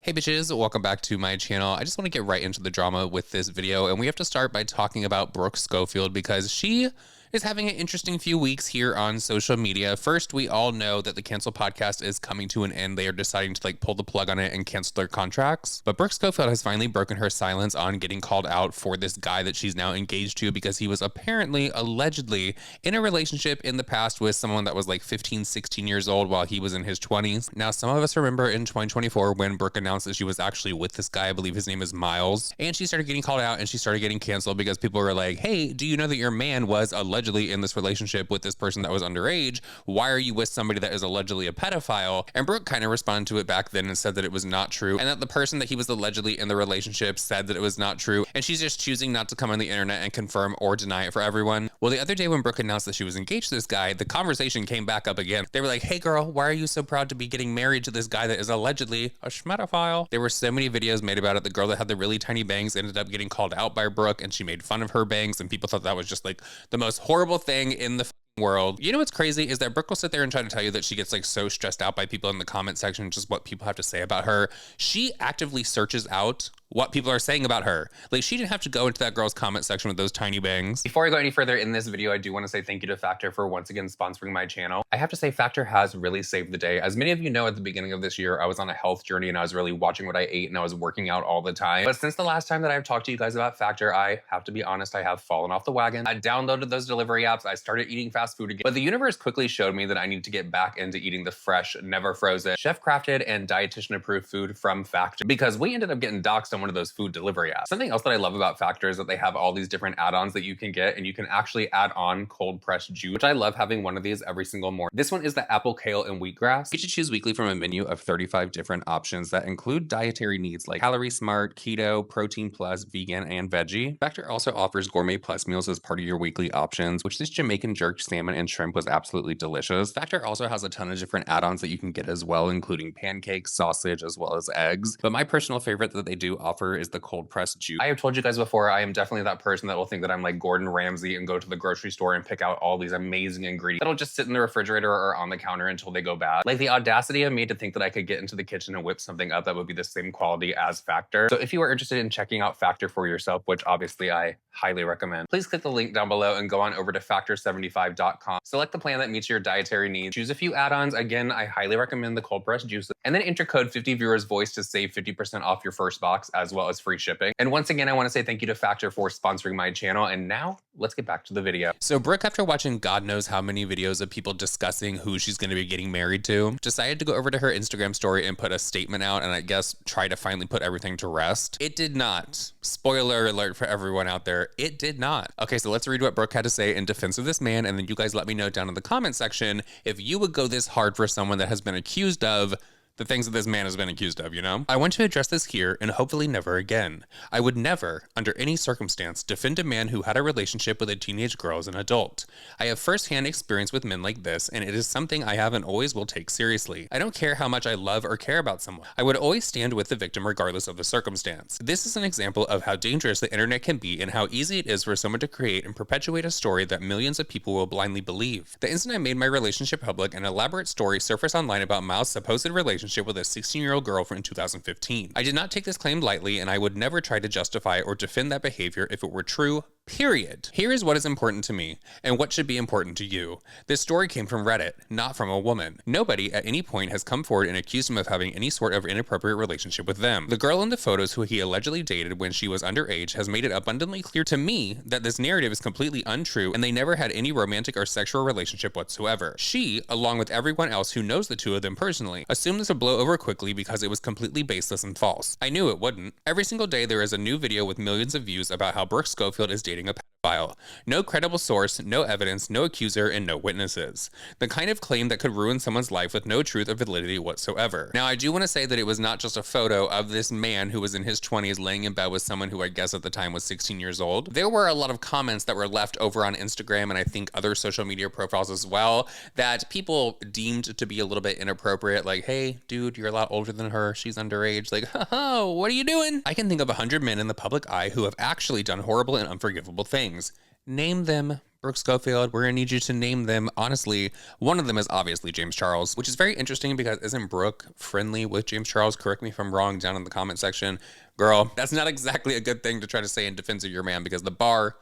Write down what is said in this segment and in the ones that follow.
Hey bitches, welcome back to my channel. I just want to get right into the drama with this video, and we have to start by talking about Brooke Schofield because she is having an interesting few weeks here on social media. First, we all know that the Cancel podcast is coming to an end. They are deciding to pull the plug on it and cancel their contracts. But Brooke Schofield has finally broken her silence on getting called out for this guy that she's now engaged to because he was apparently, allegedly, in a relationship in the past with someone that was 15, 16 years old while he was in his 20s. Now, some of us remember in 2024 when Brooke announced that she was actually with this guy. I believe his name is Miles. And she started getting called out and she started getting canceled because people were like, hey, do you know that your man was allegedly in this relationship with this person that was underage? Why are you with somebody that is allegedly a pedophile? And Brooke kind of responded to it back then and said that it was not true, and that the person that he was allegedly in the relationship said that it was not true, and she's just choosing not to come on the internet and confirm or deny it for everyone. Well, the other day when Brooke announced that she was engaged to this guy, the conversation came back up again. They were like, hey girl, why are you so proud to be getting married to this guy that is allegedly a schmedophile? There were so many videos made about it. The girl that had the really tiny bangs ended up getting called out by Brooke, and she made fun of her bangs, and people thought that was just the most horrible thing in the world. You know what's crazy is that Brooke will sit there and try to tell you that she gets so stressed out by people in the comment section, just what people have to say about her. She actively searches out what people are saying about her. She didn't have to go into that girl's comment section with those tiny bangs. Before I go any further in this video, I do want to say thank you to Factor for once again sponsoring my channel. I have to say Factor has really saved the day. As many of you know, at the beginning of this year, I was on a health journey and I was really watching what I ate and I was working out all the time. But since the last time that I've talked to you guys about Factor, I have to be honest, I have fallen off the wagon. I downloaded those delivery apps. I started eating fast food again. But the universe quickly showed me that I need to get back into eating the fresh, never frozen, chef crafted and dietitian approved food from Factor, because we ended up getting doxxed on one of those food delivery apps. Something else that I love about Factor is that they have all these different add-ons that you can get, and you can actually add on cold pressed juice, which I love having one of these every single morning. This one is the apple, kale, and wheatgrass. You should choose weekly from a menu of 35 different options that include dietary needs like Calorie Smart, Keto, Protein Plus, Vegan, and Veggie. Factor also offers Gourmet Plus meals as part of your weekly options, which this Jamaican jerk salmon and shrimp was absolutely delicious. Factor also has a ton of different add-ons that you can get as well, including pancakes, sausage, as well as eggs. But my personal favorite that they do offer is the cold pressed juice. I have told you guys before, I am definitely that person that will think that I'm like Gordon Ramsay and go to the grocery store and pick out all these amazing ingredients that'll just sit in the refrigerator or on the counter until they go bad. The audacity of me to think that I could get into the kitchen and whip something up that would be the same quality as Factor. So if you are interested in checking out Factor for yourself, which obviously I highly recommend, please click the link down below and go on over to factor75.com. Select the plan that meets your dietary needs. Choose a few add-ons. Again, I highly recommend the cold pressed juice, and then enter code 50viewersvoice to save 50% off your first box as well as free shipping. And once again, I want to say thank you to Factor for sponsoring my channel. And now let's get back to the video. So Brooke, after watching God knows how many videos of people discussing who she's going to be getting married to, decided to go over to her Instagram story and put a statement out, and I guess try to finally put everything to rest. It did not. Spoiler alert for everyone out there. It did not. Okay, so let's read what Brooke had to say in defense of this man, and then you guys let me know down in the comment section if you would go this hard for someone that has been accused of the things that this man has been accused of, you know? I want to address this here and hopefully never again. I would never, under any circumstance, defend a man who had a relationship with a teenage girl as an adult. I have firsthand experience with men like this, and it is something I have and always will take seriously. I don't care how much I love or care about someone. I would always stand with the victim regardless of the circumstance. This is an example of how dangerous the internet can be and how easy it is for someone to create and perpetuate a story that millions of people will blindly believe. The instant I made my relationship public, an elaborate story surfaced online about Miles' supposed relationship with a 16-year-old girl from 2015. I did not take this claim lightly, and I would never try to justify or defend that behavior if it were true. Period. Here is what is important to me, and what should be important to you. This story came from Reddit, not from a woman. Nobody at any point has come forward and accused him of having any sort of inappropriate relationship with them. The girl in the photos who he allegedly dated when she was underage has made it abundantly clear to me that this narrative is completely untrue, and they never had any romantic or sexual relationship whatsoever. She, along with everyone else who knows the two of them personally, assumed this would blow over quickly because it was completely baseless and false. I knew it wouldn't. Every single day there is a new video with millions of views about how Brooke Schofield is dating a pedophile. No credible source, no evidence, no accuser, and no witnesses. The kind of claim that could ruin someone's life with no truth or validity whatsoever. Now, I do want to say that it was not just a photo of this man who was in his 20s laying in bed with someone who I guess at the time was 16 years old. There were a lot of comments that were left over on Instagram and I think other social media profiles as well that people deemed to be a little bit inappropriate. Like, hey, dude, you're a lot older than her. She's underage. Like, haha, what are you doing? I can think of 100 men in the public eye who have actually done horrible and unforgivable things. Name them, Brooke Schofield, we're gonna need you to name them. Honestly, one of them is obviously James Charles, which is very interesting because isn't Brooke friendly with James Charles? Correct me if I'm wrong down in the comment section. Girl, that's not exactly a good thing to try to say in defense of your man because the bar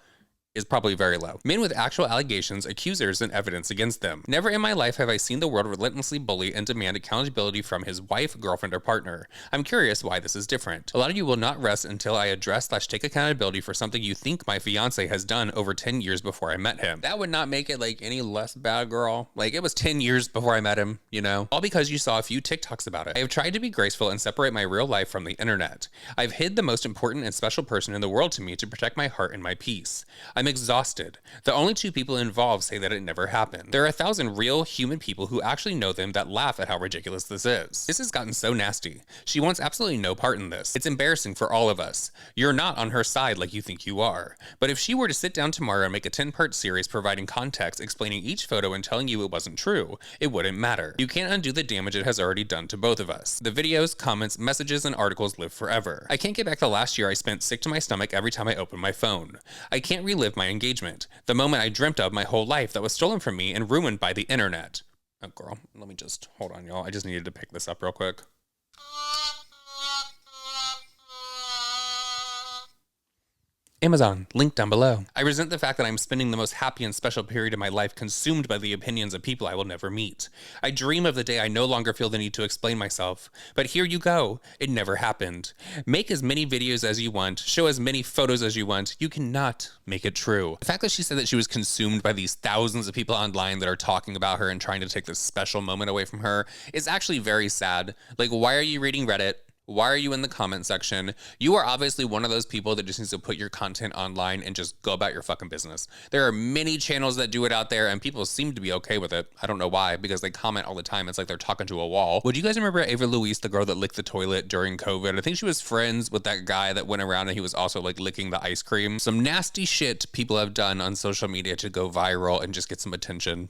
is probably very low. Men with actual allegations, accusers, and evidence against them. Never in my life have I seen the world relentlessly bully and demand accountability from his wife, girlfriend, or partner. I'm curious why this is different. A lot of you will not rest until I address/take accountability for something you think my fiance has done over 10 years before I met him. That would not make it like any less bad, girl. Like it was 10 years before I met him, you know? All because you saw a few TikToks about it. I have tried to be graceful and separate my real life from the internet. I've hid the most important and special person in the world to me to protect my heart and my peace. I'm exhausted. The only two people involved say that it never happened. There are 1,000 real human people who actually know them that laugh at how ridiculous this is. This has gotten so nasty. She wants absolutely no part in this. It's embarrassing for all of us. You're not on her side like you think you are. But if she were to sit down tomorrow and make a 10-part series providing context, explaining each photo and telling you it wasn't true, it wouldn't matter. You can't undo the damage it has already done to both of us. The videos, comments, messages, and articles live forever. I can't get back to last year I spent sick to my stomach every time I opened my phone. I can't relive my engagement. The moment I dreamt of my whole life that was stolen from me and ruined by the internet. Oh, girl, let me just, hold on, y'all. I just needed to pick this up real quick. Amazon, link down below. I resent the fact that I'm spending the most happy and special period of my life consumed by the opinions of people I will never meet. I dream of the day I no longer feel the need to explain myself. But here you go. It never happened. Make as many videos as you want. Show as many photos as you want. You cannot make it true. The fact that she said that she was consumed by these thousands of people online that are talking about her and trying to take this special moment away from her is actually very sad. Like, why are you reading Reddit? Why are you in the comment section? You are obviously one of those people that just needs to put your content online and just go about your fucking business. There are many channels that do it out there and people seem to be okay with it. I don't know why, because they comment all the time. It's like they're talking to a wall. Would you guys remember Ava Louise, the girl that licked the toilet during COVID? I think she was friends with that guy that went around and he was also like licking the ice cream. Some nasty shit people have done on social media to go viral and just get some attention.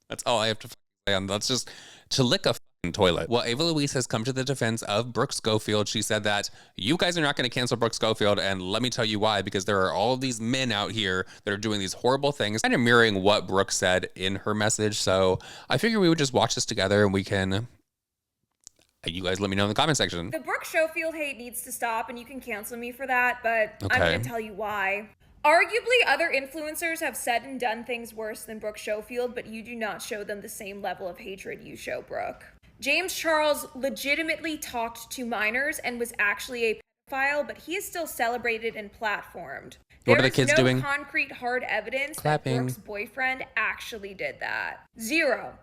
That's all I have to say on that's just to lick a toilet. Well, Ava Louise has come to the defense of Brooke Schofield. She said that you guys are not going to cancel Brooke Schofield, and let me tell you why, because there are all of these men out here that are doing these horrible things, kind of mirroring what Brooke said in her message. So I figured we would just watch this together and we can, you guys let me know in the comment section. The Brooke Schofield hate needs to stop, and you can cancel me for that, but okay. I'm going to tell you why. Arguably, other influencers have said and done things worse than Brooke Schofield, but you do not show them the same level of hatred you show Brooke. James Charles legitimately talked to minors and was actually a pedophile, but he is still celebrated and platformed. What are the kids doing? There is no concrete hard evidence that Brooke's boyfriend actually did that. Zero.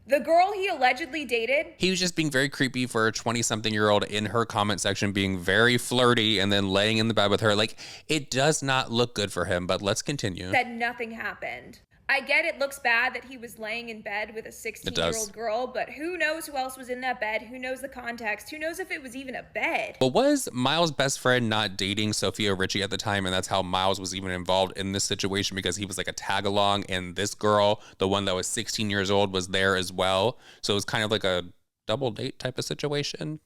The girl he allegedly dated, he was just being very creepy for a 20-something-year-old in her comment section, being very flirty and then laying in the bed with her. Like, it does not look good for him, but let's continue. Said nothing happened. I get it looks bad that he was laying in bed with a 16-year-old girl, but who knows who else was in that bed? Who knows the context? Who knows if it was even a bed? Well, was Miles' best friend not dating Sophia Richie at the time, and that's how Miles was even involved in this situation because he was like a tag-along, and this girl, the one that was 16 years old, was there as well. So it was kind of like a double date type of situation.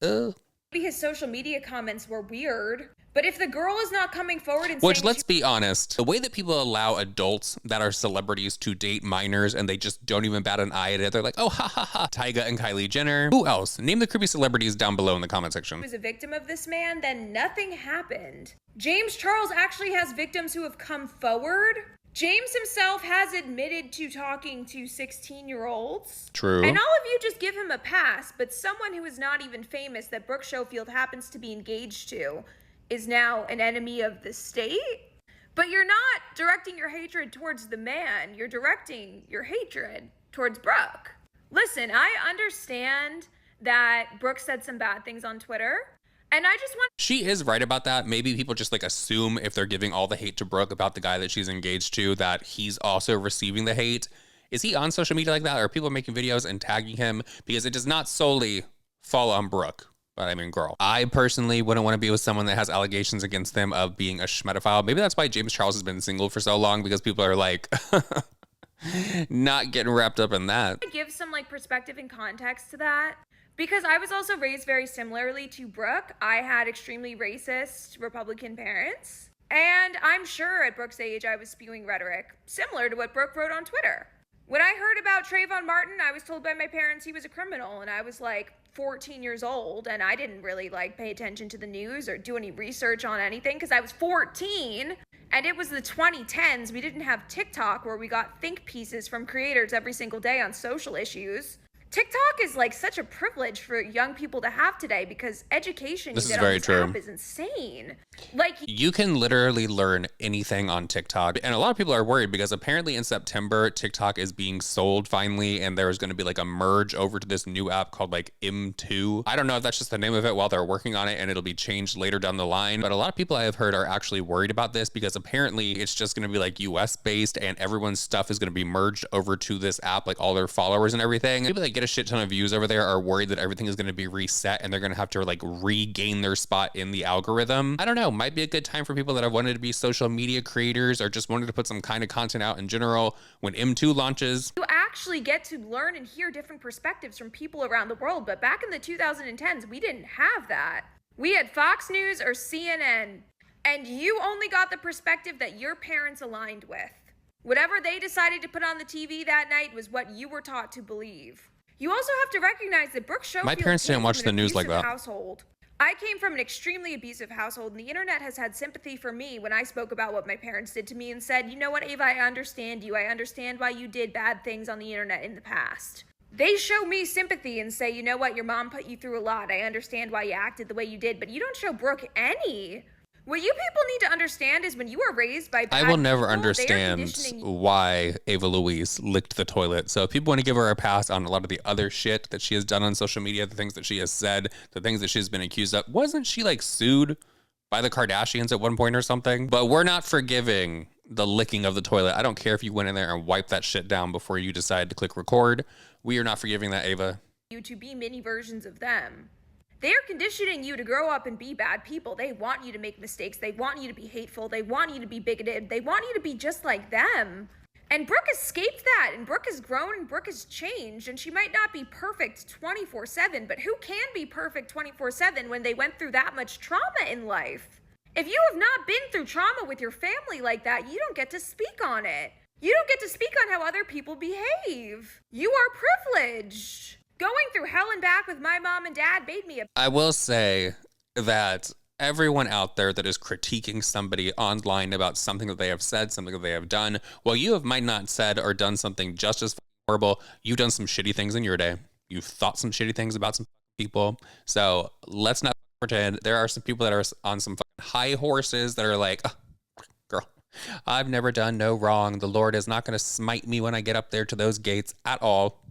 Maybe his social media comments were weird. But if the girl is not coming forward and which, let's be honest, the way that people allow adults that are celebrities to date minors and they just don't even bat an eye at it, they're like, oh, ha, ha, ha. Tyga and Kylie Jenner. Who else? Name the creepy celebrities down below in the comment section. Was a victim of this man, then nothing happened. James Charles actually has victims who have come forward. James himself has admitted to talking to 16-year-olds. True. And all of you just give him a pass, but someone who is not even famous that Brooke Schofield happens to be engaged to is now an enemy of the state? But you're not directing your hatred towards the man. You're directing your hatred towards Brooke. Listen, I understand that Brooke said some bad things on Twitter. And I just want... She is right about that. Maybe people just like assume if they're giving all the hate to Brooke about the guy that she's engaged to, that he's also receiving the hate. Is he on social media like that? Or are people making videos and tagging him? Because it does not solely fall on Brooke. But I mean, girl, I personally wouldn't want to be with someone that has allegations against them of being a schmedophile. Maybe that's why James Charles has been single for so long, because people are like not getting wrapped up in that. Give some like perspective and context to that, because I was also raised very similarly to Brooke. I had extremely racist Republican parents. And I'm sure at Brooke's age I was spewing rhetoric, similar to what Brooke wrote on Twitter. When I heard about Trayvon Martin, I was told by my parents he was a criminal, and I was like 14 years old, and I didn't really like pay attention to the news or do any research on anything because I was 14, and it was the 2010s. We didn't have TikTok where we got think pieces from creators every single day on social issues. TikTok is like such a privilege for young people to have today because education you get on this app is insane. Like, you can literally learn anything on TikTok. And a lot of people are worried because apparently in September, TikTok is being sold finally. And there's going to be like a merge over to this new app called like M2. I don't know if that's just the name of it while they're working on it and it'll be changed later down the line. But a lot of people I have heard are actually worried about this because apparently it's just going to be like US based and everyone's stuff is going to be merged over to this app, like all their followers and everything. People that get a shit ton of views over there are worried that everything is going to be reset and they're going to have to like regain their spot in the algorithm. I don't know. Might be a good time for people that have wanted to be social media creators or just wanted to put some kind of content out in general when M2 launches. You actually get to learn and hear different perspectives from people around the world, but back in the 2010s, we didn't have that. We had Fox News or CNN, and you only got the perspective that your parents aligned with. Whatever they decided to put on the TV that night was what you were taught to believe. You also have to recognize that Brooke Schofield My parents didn't watch the news like that. Household. I came from an extremely abusive household, and the internet has had sympathy for me when I spoke about what my parents did to me and said, you know what, Ava, I understand you. I understand why you did bad things on the internet in the past. They show me sympathy and say, you know what, your mom put you through a lot. I understand why you acted the way you did, but you don't show Brooke any. What you people need to understand is when you are raised by bad I will never people, understand why Ava Louise licked the toilet. So if people want to give her a pass on a lot of the other shit that she has done on social media, the things that she has said, the things that she's been accused of, wasn't she like sued by the Kardashians at one point or something? But we're not forgiving the licking of the toilet. I don't care if you went in there and wiped that shit down before you decided to click record. We are not forgiving that, Ava. You to be mini versions of them. They are conditioning you to grow up and be bad people. They want you to make mistakes. They want you to be hateful. They want you to be bigoted. They want you to be just like them. And Brooke escaped that, and Brooke has grown, and Brooke has changed, and she might not be perfect 24/7, but who can be perfect 24/7 when they went through that much trauma in life? If you have not been through trauma with your family like that, you don't get to speak on it. You don't get to speak on how other people behave. You are privileged. Going through hell and back with my mom and dad made me I will say that everyone out there that is critiquing somebody online about something that they have said, something that they have done, well, you have might not said or done something just as horrible. You've done some shitty things in your day. You've thought some shitty things about some people. So let's not pretend. There are some people that are on some high horses that are like, oh, girl, I've never done no wrong. The Lord is not going to smite me when I get up there to those gates at all.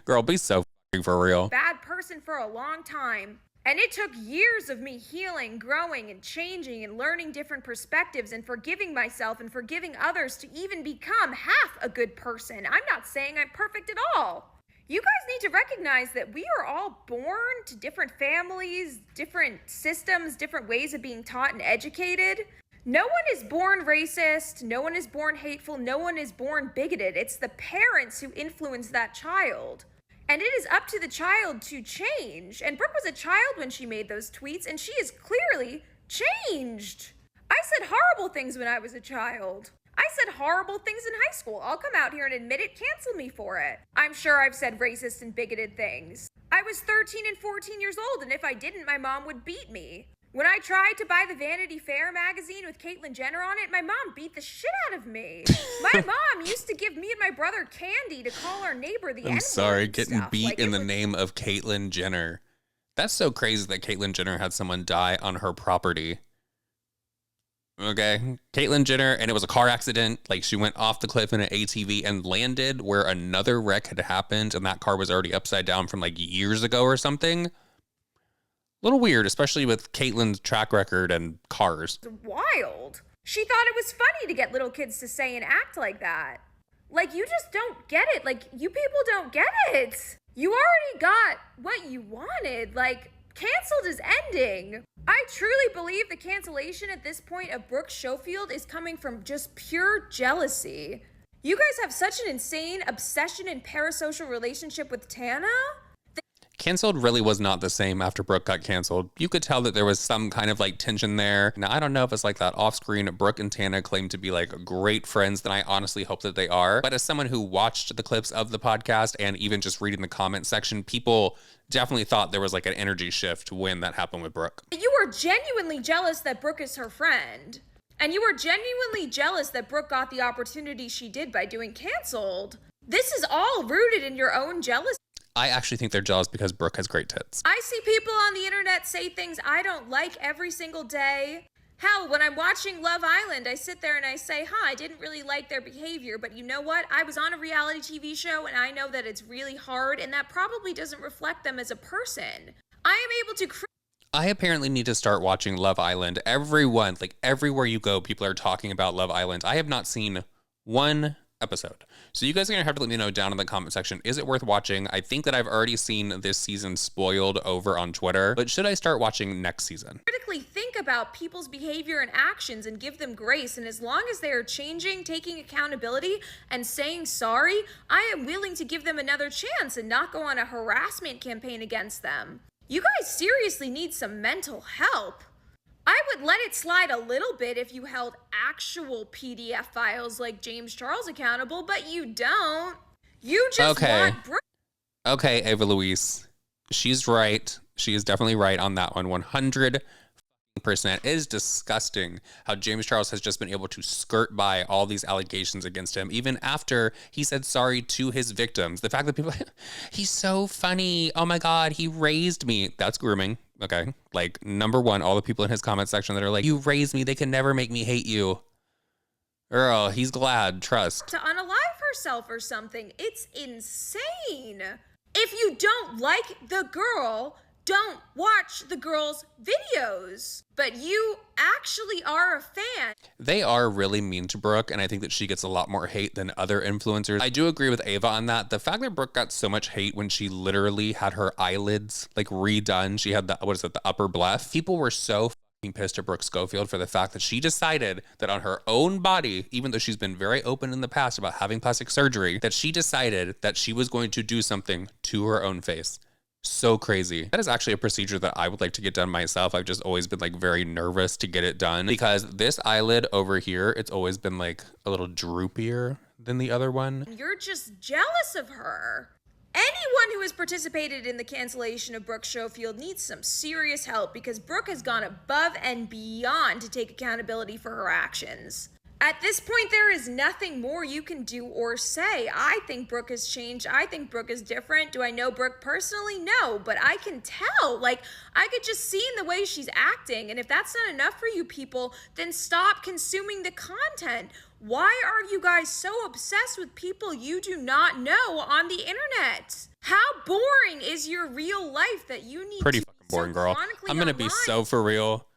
Girl, be so for real. Bad person for a long time. And it took years of me healing, growing, and changing, and learning different perspectives, and forgiving myself and forgiving others to even become half a good person. I'm not saying I'm perfect at all. You guys need to recognize that we are all born to different families, different systems, different ways of being taught and educated. No one is born racist, no one is born hateful, no one is born bigoted. It's the parents who influence that child. And it is up to the child to change. And Brooke was a child when she made those tweets, and she is clearly changed. I said horrible things when I was a child. I said horrible things in high school. I'll come out here and admit it, cancel me for it. I'm sure I've said racist and bigoted things. I was 13 and 14 years old, and if I didn't, my mom would beat me. When I tried to buy the Vanity Fair magazine with Caitlyn Jenner on it, my mom beat the shit out of me. My mom used to give me and my brother candy to call our neighbor the N-word. I'm sorry, getting stuff. beat in the name of Caitlyn Jenner. That's so crazy that Caitlyn Jenner had someone die on her property. Okay, Caitlyn Jenner, and it was a car accident. Like, she went off the cliff in an ATV and landed where another wreck had happened, and that car was already upside down from like years ago or something. Little weird, especially with Caitlyn's track record and cars. Wild. She thought it was funny to get little kids to say and act like that. Like, you just don't get it. Like, you people don't get it. You already got what you wanted. Like, canceled is ending. I truly believe the cancellation at this point of Brooke Schofield is coming from just pure jealousy. You guys have such an insane obsession and parasocial relationship with Tana. Canceled really was not the same after Brooke got canceled. You could tell that there was some kind of like tension there. Now, I don't know if it's like that off screen. Brooke and Tana claim to be like great friends, then I honestly hope that they are. But as someone who watched the clips of the podcast and even just reading the comment section, people definitely thought there was like an energy shift when that happened with Brooke. You were genuinely jealous that Brooke is her friend. And you were genuinely jealous that Brooke got the opportunity she did by doing Canceled. This is all rooted in your own jealousy. I actually think they're jealous because Brooke has great tits. I see people on the internet say things I don't like every single day. Hell, when I'm watching Love Island, I sit there and I say, I didn't really like their behavior, but you know what? I was on a reality TV show and I know that it's really hard and that probably doesn't reflect them as a person. I am able to I apparently need to start watching Love Island. Everyone, like everywhere you go, people are talking about Love Island. I have not seen one episode. So you guys are going to have to let me know down in the comment section. Is it worth watching? I think that I've already seen this season spoiled over on Twitter, but should I start watching next season? Critically think about people's behavior and actions and give them grace. And as long as they are changing, taking accountability, and saying sorry, I am willing to give them another chance and not go on a harassment campaign against them. You guys seriously need some mental help. I would let it slide a little bit if you held actual PDF files like James Charles accountable, but you don't. You just want Okay, Ava Louise. She's right. She is definitely right on that one. 100%. It is disgusting how James Charles has just been able to skirt by all these allegations against him, even after he said sorry to his victims. The fact that people, he's so funny. Oh my God, he raised me. That's grooming. Okay. Like, number one, all the people in his comment section that are like, you raised me. They can never make me hate you. Girl, he's glad. Trust. To unalive herself or something. It's insane. If you don't like the girl, don't watch the girl's videos. But you actually are a fan. They are really mean to Brooke, and I think that she gets a lot more hate than other influencers. I do agree with Ava on that. The fact that Brooke got so much hate when she literally had her eyelids like redone. She had the, the upper bleph. People were so fucking pissed at Brooke Schofield for the fact that she decided that on her own body, even though she's been very open in the past about having plastic surgery, that she decided that she was going to do something to her own face. So crazy. That is actually a procedure that I would like to get done myself. I've just always been like very nervous to get it done because this eyelid over here, it's always been like a little droopier than the other one. You're just jealous of her. Anyone who has participated in the cancellation of Brooke Schofield needs some serious help because Brooke has gone above and beyond to take accountability for her actions. At this point, there is nothing more you can do or say. I think Brooke has changed. I think Brooke is different. Do I know Brooke personally? No, but I can tell. Like, I could just see in the way she's acting. And if that's not enough for you people, then stop consuming the content. Why are you guys so obsessed with people you do not know on the internet? How boring is your real life that you need Pretty to fucking boring, girl. I'm gonna be so for real.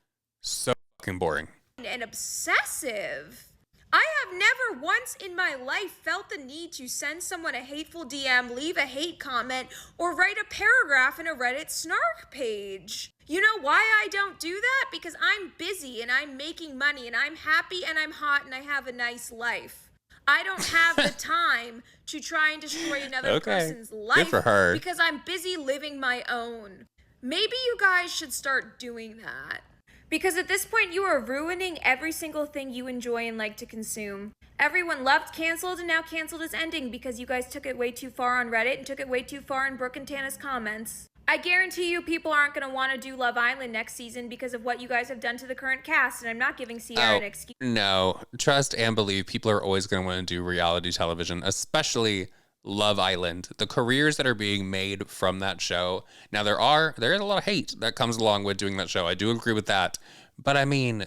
So fucking boring. And obsessive. I have never once in my life felt the need to send someone a hateful DM, leave a hate comment, or write a paragraph in a Reddit snark page. You know why I don't do that? Because I'm busy and I'm making money and I'm happy and I'm hot and I have a nice life. I don't have the time to try and destroy another person's life. Good for her. Because I'm busy living my own. Maybe you guys should start doing that. Because at this point, you are ruining every single thing you enjoy and like to consume. Everyone loved Canceled, and now Canceled is ending because you guys took it way too far on Reddit and took it way too far in Brooke and Tana's comments. I guarantee you people aren't going to want to do Love Island next season because of what you guys have done to the current cast, and I'm not giving Sierra an excuse. No, trust and believe people are always going to want to do reality television, especially Love Island. The careers that are being made from that show. Now there is a lot of hate that comes along with doing that show. I do agree with that. But I mean,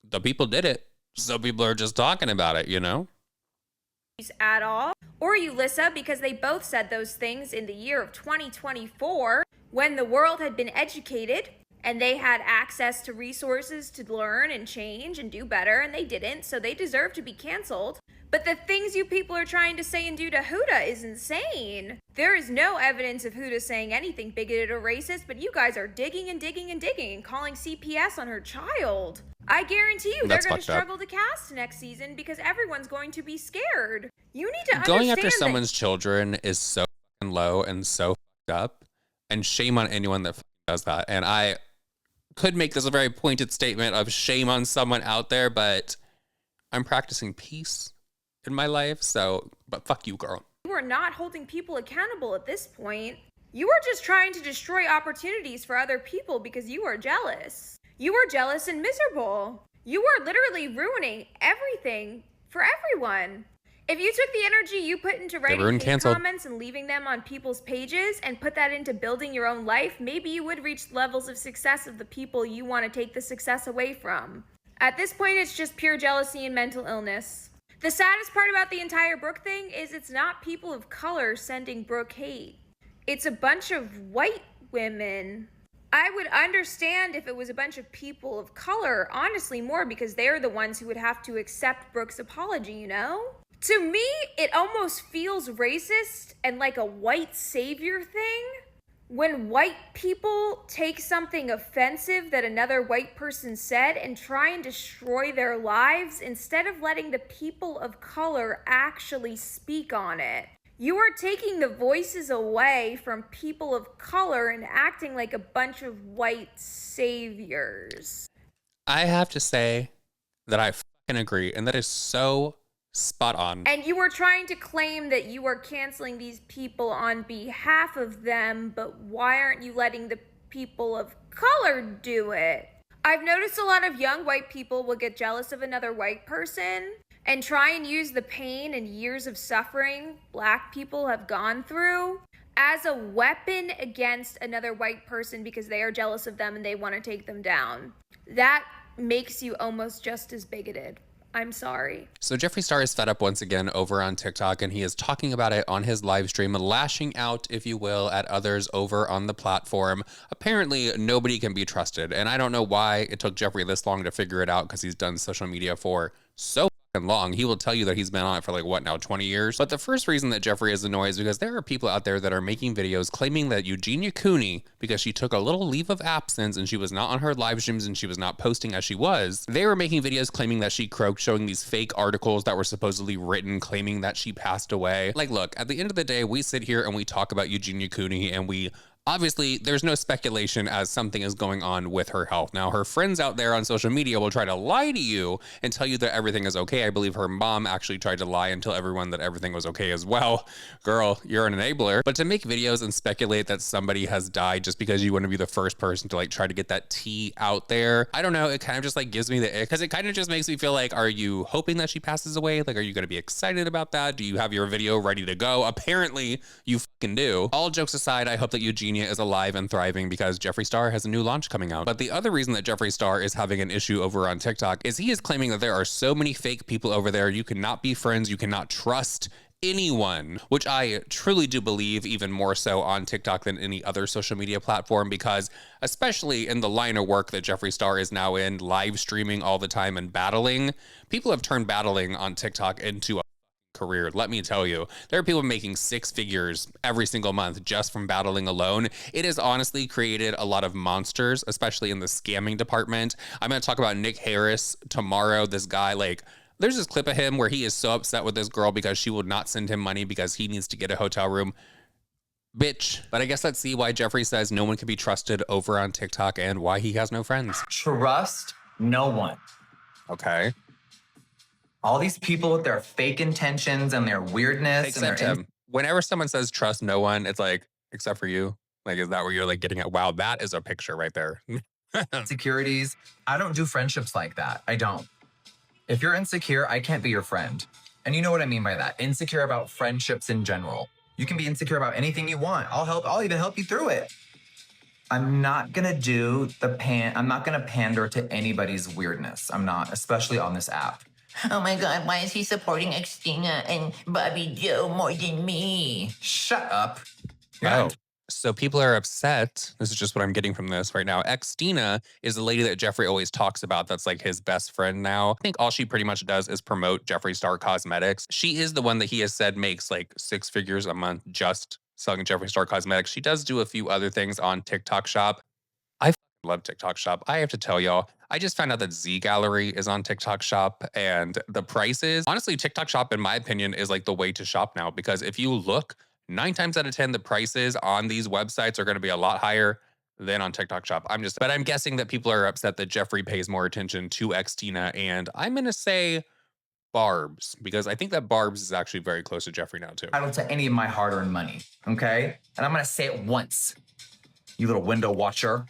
the people did it. So people are just talking about it, you know? At all. Or Ulissa, because they both said those things in the year of 2024 when the world had been educated and they had access to resources to learn and change and do better, and they didn't, so they deserve to be canceled. But the things you people are trying to say and do to Huda is insane. There is no evidence of Huda saying anything bigoted or racist, but you guys are digging and digging and digging and calling CPS on her child. I guarantee you they're going to struggle to cast next season because everyone's going to be scared. You need to understand going after someone's children is so low and so fucked up. And shame on anyone that does that. And I could make this a very pointed statement of shame on someone out there, but I'm practicing peace in my life. So, but fuck you, girl. You are not holding people accountable at this point. You are just trying to destroy opportunities for other people because you are jealous. You are jealous and miserable. You are literally ruining everything for everyone. If you took the energy you put into writing hate comments and leaving them on people's pages and put that into building your own life, maybe you would reach levels of success of the people you want to take the success away from. At this point, it's just pure jealousy and mental illness. The saddest part about the entire Brooke thing is it's not people of color sending Brooke hate. It's a bunch of white women. I would understand if it was a bunch of people of color, honestly, more because they're the ones who would have to accept Brooke's apology, you know? To me, it almost feels racist and like a white savior thing when white people take something offensive that another white person said and try and destroy their lives instead of letting the people of color actually speak on it. You are taking the voices away from people of color and acting like a bunch of white saviors. I have to say that I fucking agree, and that is so spot on. And you were trying to claim that you are canceling these people on behalf of them, but why aren't you letting the people of color do it? I've noticed a lot of young white people will get jealous of another white person and try and use the pain and years of suffering black people have gone through as a weapon against another white person because they are jealous of them and they want to take them down. That makes you almost just as bigoted. I'm sorry. So Jeffree Star is fed up once again over on TikTok, and he is talking about it on his live stream, lashing out, if you will, at others over on the platform. Apparently, nobody can be trusted, and I don't know why it took Jeffree this long to figure it out because he's done social media for so long. He will tell you that he's been on it for like, what now, 20 years? But the first reason that Jeffree is annoyed is because there are people out there that are making videos claiming that Eugenia Cooney, because she took a little leave of absence and she was not on her live streams and she was not posting as she was, they were making videos claiming that she croaked, showing these fake articles that were supposedly written claiming that she passed away. Like, look, at the end of the day, we sit here and we talk about Eugenia Cooney and we obviously, there's no speculation as something is going on with her health. Now, her friends out there on social media will try to lie to you and tell you that everything is okay. I believe her mom actually tried to lie and tell everyone that everything was okay as well. Girl, you're an enabler. But to make videos and speculate that somebody has died just because you want to be the first person to like try to get that tea out there, I don't know. It kind of just like gives me the ick because it kind of just makes me feel like, are you hoping that she passes away? Like, are you going to be excited about that? Do you have your video ready to go? Apparently, you fucking do. All jokes aside, I hope that Eugenia is alive and thriving because Jeffree Star has a new launch coming out. But the other reason that Jeffree Star is having an issue over on TikTok is he is claiming that there are so many fake people over there. You cannot be friends. You cannot trust anyone, which I truly do believe even more so on TikTok than any other social media platform, because especially in the line of work that Jeffree Star is now in, live streaming all the time and battling, people have turned battling on TikTok into a career. Let me tell you, there are people making six figures every single month just from battling alone. It has honestly created a lot of monsters, especially in the scamming department. I'm going to talk about Nick Harris tomorrow. This guy, like, there's this clip of him where he is so upset with this girl because she will not send him money because he needs to get a hotel room. Bitch. But I guess let's see why Jeffree says no one can be trusted over on TikTok and why he has no friends. Trust no one. Okay. All these people with their fake intentions and their weirdness. Except and him. Whenever someone says trust no one, it's like, except for you. Like, is that where you're like getting at? Wow, that is a picture right there. insecurities. I don't do friendships like that. I don't. If you're insecure, I can't be your friend. And you know what I mean by that. Insecure about friendships in general. You can be insecure about anything you want. I'll even help you through it. I'm not gonna I'm not gonna pander to anybody's weirdness. I'm not, especially on this app. Oh my God, why is he supporting Xtina and Bobby Joe more than me? Shut up. Oh, so people are upset. This is just what I'm getting from this right now. Xtina is the lady that Jeffree always talks about. That's like his best friend now. I think all she pretty much does is promote Jeffree Star Cosmetics. She is the one that he has said makes like six figures a month just selling Jeffree Star Cosmetics. She does do a few other things on TikTok Shop. I love TikTok Shop. I have to tell y'all, I just found out that Z Gallery is on TikTok Shop and the prices. Honestly, TikTok Shop, in my opinion, is like the way to shop now because if you look, 9 times out of 10, the prices on these websites are going to be a lot higher than on TikTok Shop. But I'm guessing that people are upset that Jeffree pays more attention to Xtina, and I'm going to say Barb's, because I think that Barb's is actually very close to Jeffree now too. Entitled to any of my hard-earned money, okay? And I'm gonna say it once, you little window watcher.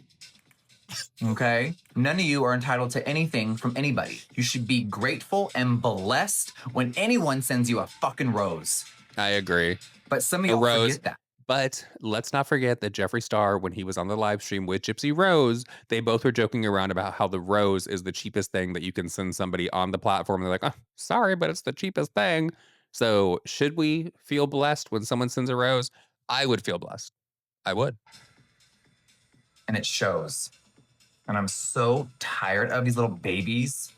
Okay? None of you are entitled to anything from anybody. You should be grateful and blessed when anyone sends you a fucking rose. I agree. But some of you forget that. But let's not forget that Jeffree Star, when he was on the live stream with Gypsy Rose, they both were joking around about how the rose is the cheapest thing that you can send somebody on the platform. They're like, oh, sorry, but it's the cheapest thing. So should we feel blessed when someone sends a rose? I would feel blessed. I would. And it shows. And I'm so tired of these little babies.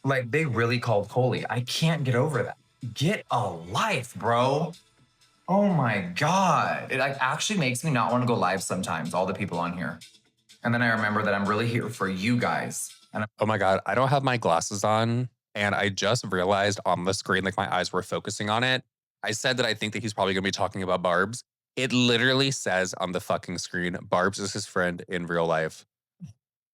Like, they really called Coley. I can't get over that. Get a life, bro. Oh my God. It like actually makes me not want to go live sometimes, all the people on here. And then I remember that I'm really here for you guys. And oh my God, I don't have my glasses on. And I just realized on the screen, like my eyes were focusing on it. I said that I think that he's probably going to be talking about Barb's. It literally says on the fucking screen, Barb's is his friend in real life.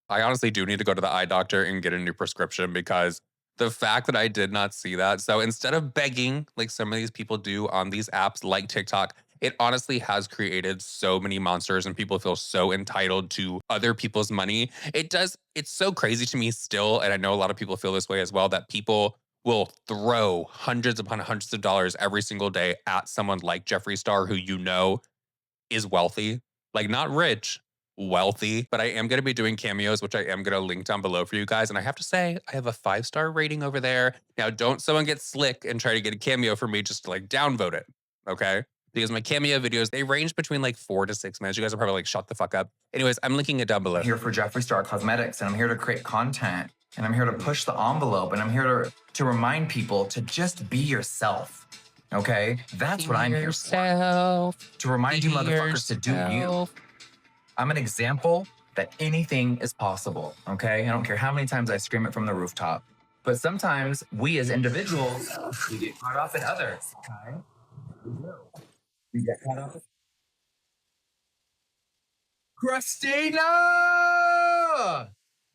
I honestly do need to go to the eye doctor and get a new prescription, because the fact that I did not see that. So instead of begging, like some of these people do on these apps like TikTok, it honestly has created so many monsters, and people feel so entitled to other people's money. It's so crazy to me still, and I know a lot of people feel this way as well, that people will throw hundreds upon hundreds of dollars every single day at someone like Jeffree Star, who you know is wealthy. Like, not rich, wealthy. But I am going to be doing cameos, which I am going to link down below for you guys. And I have to say, I have a 5-star rating over there. Now, don't someone get slick and try to get a cameo for me just to like downvote it, okay? Because my cameo videos, they range between like 4 to 6 minutes. You guys are probably like, shut the fuck up. Anyways, I'm linking it down below. I'm here for Jeffree Star Cosmetics, and I'm here to create content, and I'm here to push the envelope, and I'm here to remind people to just be yourself, okay? That's what I'm here for. To remind you motherfuckers to do you. I'm an example that anything is possible, okay? I don't care how many times I scream it from the rooftop. But sometimes we as individuals, we get caught up in others, okay? We get caught up in... Christina!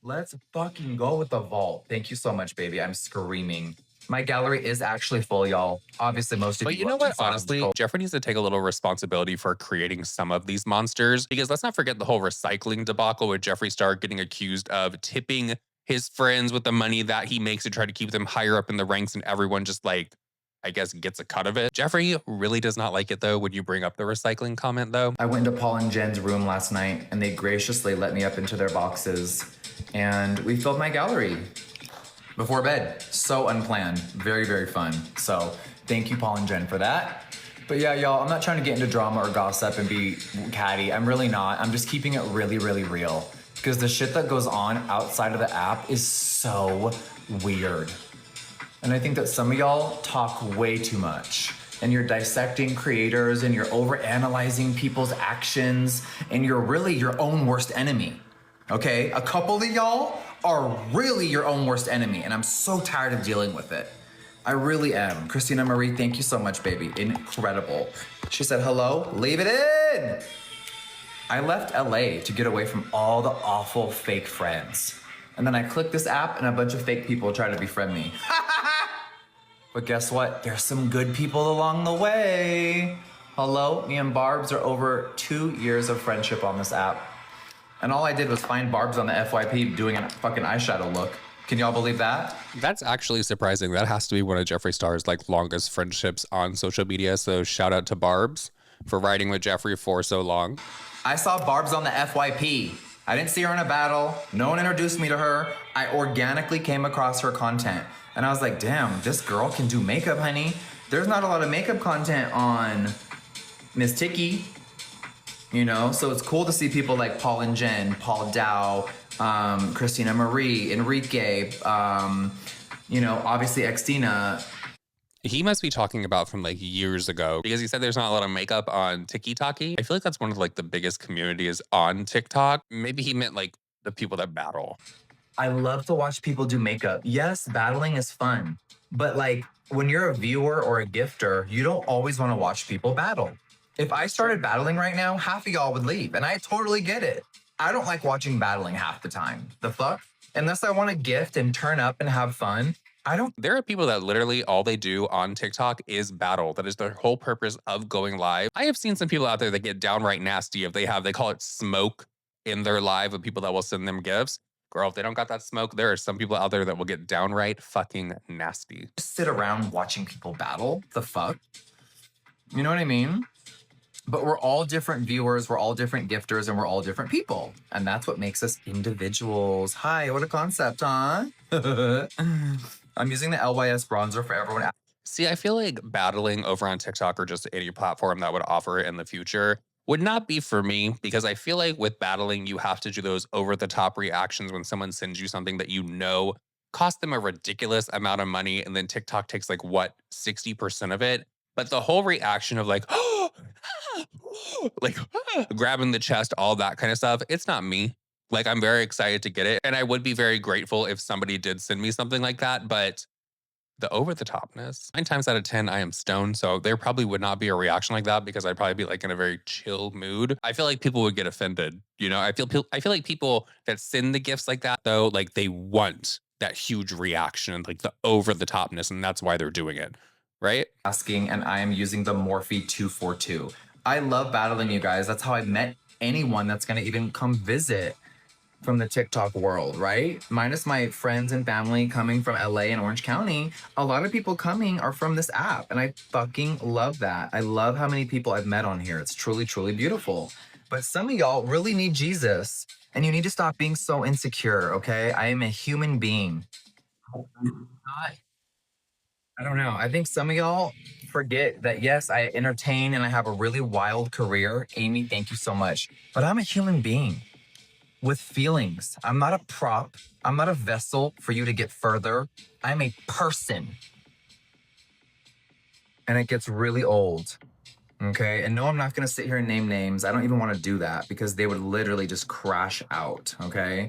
Let's fucking go with the vault. Thank you so much, baby. I'm screaming. My gallery is actually full, y'all. Obviously, most of you. But you know what? Honestly, Jeffree needs to take a little responsibility for creating some of these monsters, because let's not forget the whole recycling debacle with Jeffree Star getting accused of tipping his friends with the money that he makes to try to keep them higher up in the ranks, and everyone just like, I guess, gets a cut of it. Jeffree really does not like it, though, when you bring up the recycling comment, though. I went into Paul and Jen's room last night, and they graciously let me up into their boxes, and we filled my gallery before bed. So unplanned. Very, very fun. So thank you, Paul and Jen, for that. But yeah, y'all, I'm not trying to get into drama or gossip and be catty. I'm really not. I'm just keeping it really, really real, because the shit that goes on outside of the app is so weird. And I think that some of y'all talk way too much, and you're dissecting creators, and you're overanalyzing people's actions, and you're really your own worst enemy, okay? A couple of y'all are really your own worst enemy, and I'm so tired of dealing with it. I really am. Christina Marie, thank you so much, baby. Incredible. She said, hello, leave it in. I left LA to get away from all the awful fake friends. And then I clicked this app, and a bunch of fake people try to befriend me. But guess what? There's some good people along the way. Hello, me and Barb's are over 2 years of friendship on this app. And all I did was find Barb's on the FYP doing a fucking eyeshadow look. Can y'all believe that? That's actually surprising. That has to be one of Jeffree Star's like longest friendships on social media. So shout out to Barb's for riding with Jeffree for so long. I saw Barb's on the FYP. I didn't see her in a battle. No one introduced me to her. I organically came across her content. And I was like, damn, this girl can do makeup, honey. There's not a lot of makeup content on Miss Tiki, you know? So it's cool to see people like Paul and Jen, Paul Dow, Christina Marie, Enrique, you know, obviously Xtina. He must be talking about from like years ago, because he said there's not a lot of makeup on TikTok. I feel like that's one of like the biggest communities on TikTok. Maybe he meant like the people that battle. I love to watch people do makeup. Yes, battling is fun, but like when you're a viewer or a gifter, you don't always want to watch people battle. If I started battling right now, half of y'all would leave, and I totally get it. I don't like watching battling half the time. The fuck? Unless I want to gift and turn up and have fun, I don't. There are people that literally all they do on TikTok is battle. That is their whole purpose of going live. I have seen some people out there that get downright nasty if they call it smoke in their live of people that will send them gifts. Girl, if they don't got that smoke, there are some people out there that will get downright fucking nasty. Just sit around watching people battle. The fuck? You know what I mean? But we're all different viewers, we're all different gifters, and we're all different people. And that's what makes us individuals. Hi, what a concept, huh? I'm using the LYS bronzer for everyone. See, I feel like battling over on TikTok or just any platform that would offer it in the future would not be for me, because I feel like with battling, you have to do those over the top reactions when someone sends you something that you know cost them a ridiculous amount of money. And then TikTok takes like what, 60% of it. But the whole reaction of like, like grabbing the chest, all that kind of stuff, it's not me. Like, I'm very excited to get it. And I would be very grateful if somebody did send me something like that. But the over the topness, 9 times out of 10, I am stoned. So there probably would not be a reaction like that, because I'd probably be like in a very chill mood. I feel like people would get offended. You know, I feel like people that send the gifts like that, though, like they want that huge reaction, like the over the topness. And that's why they're doing it. Right? Asking, and I am using the Morphe 242. I love battling, you guys. That's how I met anyone that's gonna even come visit from the TikTok world, right? Minus my friends and family coming from LA and Orange County, a lot of people coming are from this app, and I fucking love that. I love how many people I've met on here. It's truly, truly beautiful. But some of y'all really need Jesus, and you need to stop being so insecure, okay? I am a human being. I don't know. I think some of y'all forget that, yes, I entertain and I have a really wild career. Amy, thank you so much. But I'm a human being with feelings. I'm not a prop. I'm not a vessel for you to get further. I'm a person. And it gets really old. Okay? And no, I'm not going to sit here and name names. I don't even want to do that, because they would literally just crash out. Okay?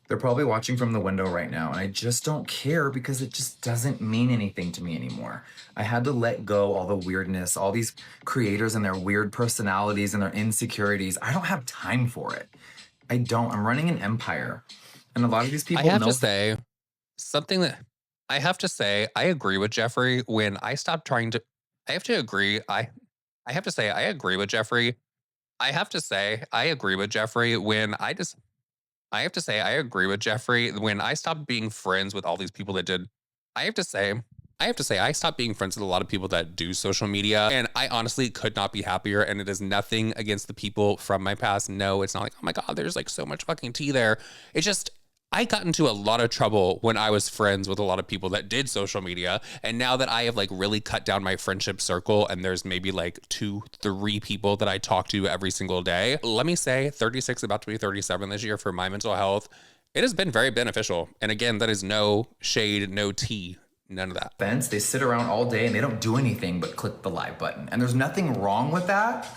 They're probably watching from the window right now, and I just don't care, because it just doesn't mean anything to me anymore. I had to let go all the weirdness, all these creators and their weird personalities and their insecurities. I don't have time for it. I don't. I'm running an empire. And a lot of these people I have to say something that I have to say, I agree with Jeffree when I stopped trying to, I have to agree. I have to say, I agree with Jeffree. I have to say, I agree with Jeffree when I have to say, I agree with Jeffree when I stopped being friends with all these people that did. I have to say, I stopped being friends with a lot of people that do social media, and I honestly could not be happier. And it is nothing against the people from my past. No, it's not like, oh my God, there's like so much fucking tea there. It's just, I got into a lot of trouble when I was friends with a lot of people that did social media. And now that I have like really cut down my friendship circle, and there's maybe like 2-3 people that I talk to every single day, let me say 36, about to be 37 this year, for my mental health, it has been very beneficial. And again, that is no shade, no tea, none of that. Fence, they sit around all day and they don't do anything but click the live button. And there's nothing wrong with that,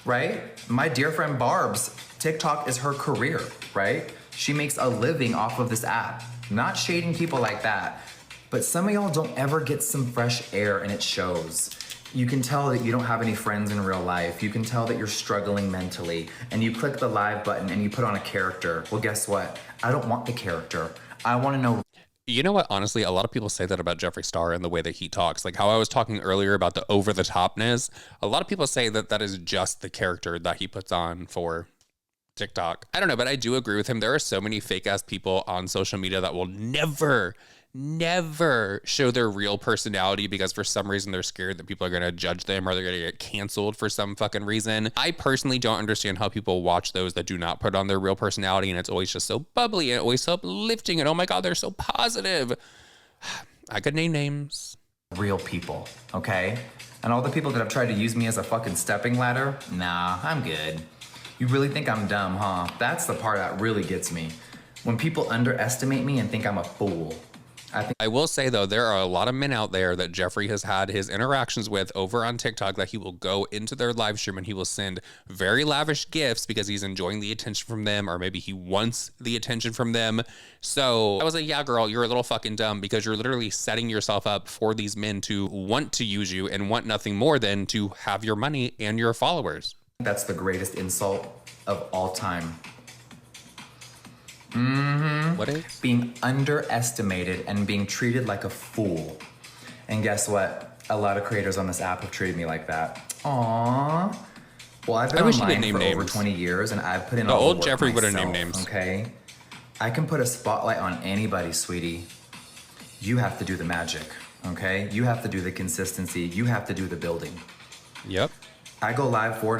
right? My dear friend Barb's TikTok is her career, right? She makes a living off of this app. Not shading people like that, but some of y'all don't ever get some fresh air, and it shows. You can tell that you don't have any friends in real life. You can tell that you're struggling mentally, and you click the live button and you put on a character. Well, guess what? I don't want the character. I want to know. You know what? Honestly, a lot of people say that about Jeffree Star and the way that he talks. Like how I was talking earlier about the over the topness. A lot of people say that that is just the character that he puts on for TikTok. I don't know, but I do agree with him. There are so many fake ass people on social media that will never show their real personality, because for some reason they're scared that people are going to judge them, or they're going to get canceled for some fucking reason. I personally don't understand how people watch those that do not put on their real personality, and it's always just so bubbly and always so uplifting, and oh my God, they're so positive. I could name names. Real people, okay? And all the people that have tried to use me as a fucking stepping ladder, nah, I'm good. You really think I'm dumb, huh? That's the part that really gets me. When people underestimate me and think I'm a fool. I will say though, there are a lot of men out there that Jeffree has had his interactions with over on TikTok that he will go into their live stream and he will send very lavish gifts because he's enjoying the attention from them, or maybe he wants the attention from them. So I was like, yeah, girl, you're a little fucking dumb because you're literally setting yourself up for these men to want to use you and want nothing more than to have your money and your followers. That's the greatest insult of all time. What is? Being underestimated and being treated like a fool. And guess what? A lot of creators on this app have treated me like that. Aww. Well, I've been online for over 20 years and I've put in all the work Jeffree would have myself, named names. Okay? I can put a spotlight on anybody, sweetie. You have to do the magic, okay? You have to do the consistency. You have to do the building. Yep. I go live 5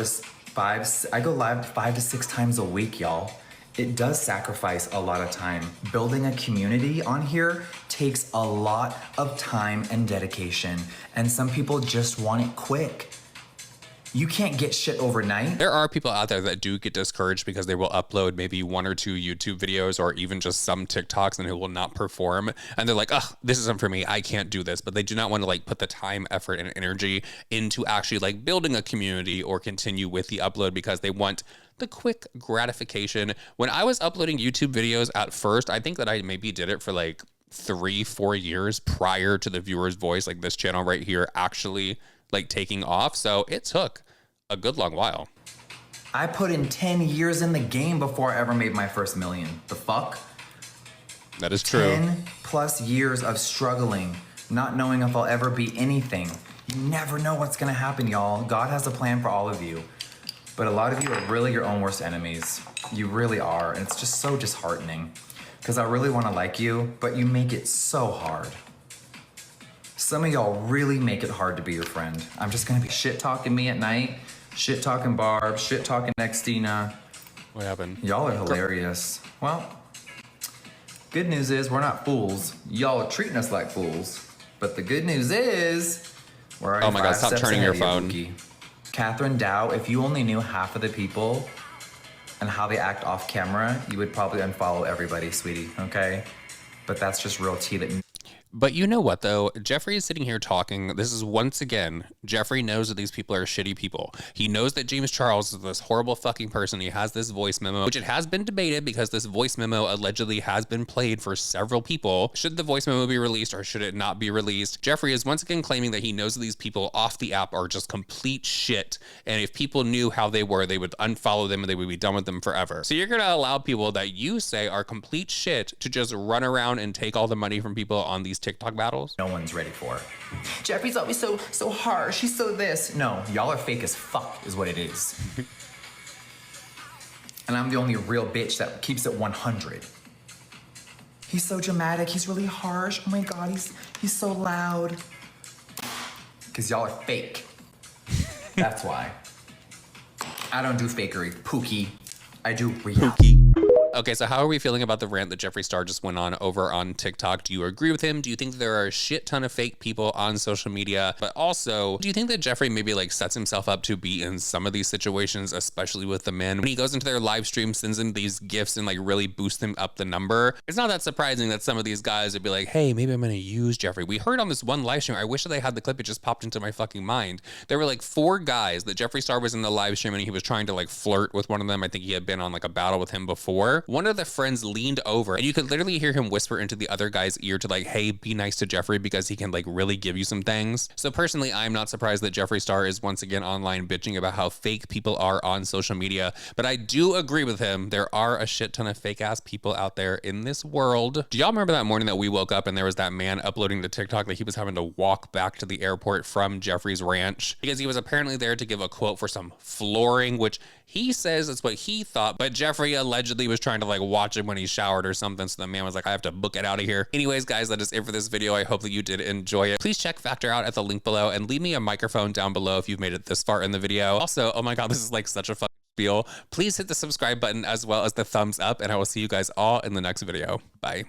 to 6 times a week, y'all. It does sacrifice a lot of time. Building a community on here takes a lot of time and dedication, and some people just want it quick. You can't get shit overnight. There are people out there that do get discouraged because they will upload maybe 1 or 2 YouTube videos or even just some TikToks and it will not perform. And they're like, ugh, this isn't for me. I can't do this. But they do not want to like put the time, effort, and energy into actually like building a community or continue with the upload because they want the quick gratification. When I was uploading YouTube videos at first, I think that I maybe did it for like 3-4 years prior to the viewer's voice, like this channel right here, actually like taking off. So it took a good long while. I put in 10 years in the game before I ever made my first million. The fuck? That is true. 10 plus years of struggling, not knowing if I'll ever be anything. You never know what's gonna happen, y'all. God has a plan for all of you. But a lot of you are really your own worst enemies. You really are, and it's just so disheartening. Because I really wanna like you, but you make it so hard. Some of y'all really make it hard to be your friend. I'm just gonna be shit-talking me at night, shit-talking Barb, shit-talking Nextina. What happened? Y'all are hilarious. Well, good news is we're not fools. Y'all are treating us like fools. But the good news is we're already Oh my God, stop turning your phone. Catherine Dow, if you only knew half of the people and how they act off camera, you would probably unfollow everybody, sweetie, okay? But that's just real tea that... But you know what, though? Jeffree is sitting here talking. This is once again, Jeffree knows that these people are shitty people. He knows that James Charles is this horrible fucking person. He has this voice memo, which it has been debated because this voice memo allegedly has been played for several people. Should the voice memo be released or should it not be released? Jeffree is once again claiming that he knows that these people off the app are just complete shit. And if people knew how they were, they would unfollow them and they would be done with them forever. So you're going to allow people that you say are complete shit to just run around and take all the money from people on these TikTok battles? No one's ready for. Jeffree's always so harsh. He's so this. No, y'all are fake as fuck is what it is. And I'm the only real bitch that keeps it 100. He's so dramatic. He's really harsh. Oh my God, he's so loud. Because y'all are fake. That's why. I don't do fakery. Pookie. I do reality. Okay, so how are we feeling about the rant that Jeffree Star just went on over on TikTok? Do you agree with him? Do you think there are a shit ton of fake people on social media? But also, do you think that Jeffree maybe like sets himself up to be in some of these situations, especially with the men? When he goes into their live stream, sends them these gifts and like really boosts them up the number. It's not that surprising that some of these guys would be like, hey, maybe I'm gonna use Jeffree. We heard on this one live stream, I wish that I had the clip, it just popped into my fucking mind. There were like 4 guys that Jeffree Star was in the live stream and he was trying to like flirt with one of them. I think he had been on like a battle with him before. One of the friends leaned over and you could literally hear him whisper into the other guy's ear to like, hey, be nice to Jeffree because he can like really give you some things. So personally, I'm not surprised that Jeffree Star is once again online bitching about how fake people are on social media, but I do agree with him. There are a shit ton of fake ass people out there in this world. Do y'all remember that morning that we woke up and there was that man uploading to TikTok that he was having to walk back to the airport from Jeffree's ranch because he was apparently there to give a quote for some flooring, which he says it's what he thought, but Jeffree allegedly was trying to like watch him when he showered or something. So the man was like, I have to book it out of here. Anyways, guys, that is it for this video. I hope that you did enjoy it. Please check Factor out at the link below and leave me a microphone down below if you've made it this far in the video. Also, oh my God, this is like such a fucking spiel. Please hit the subscribe button as well as the thumbs up and I will see you guys all in the next video. Bye.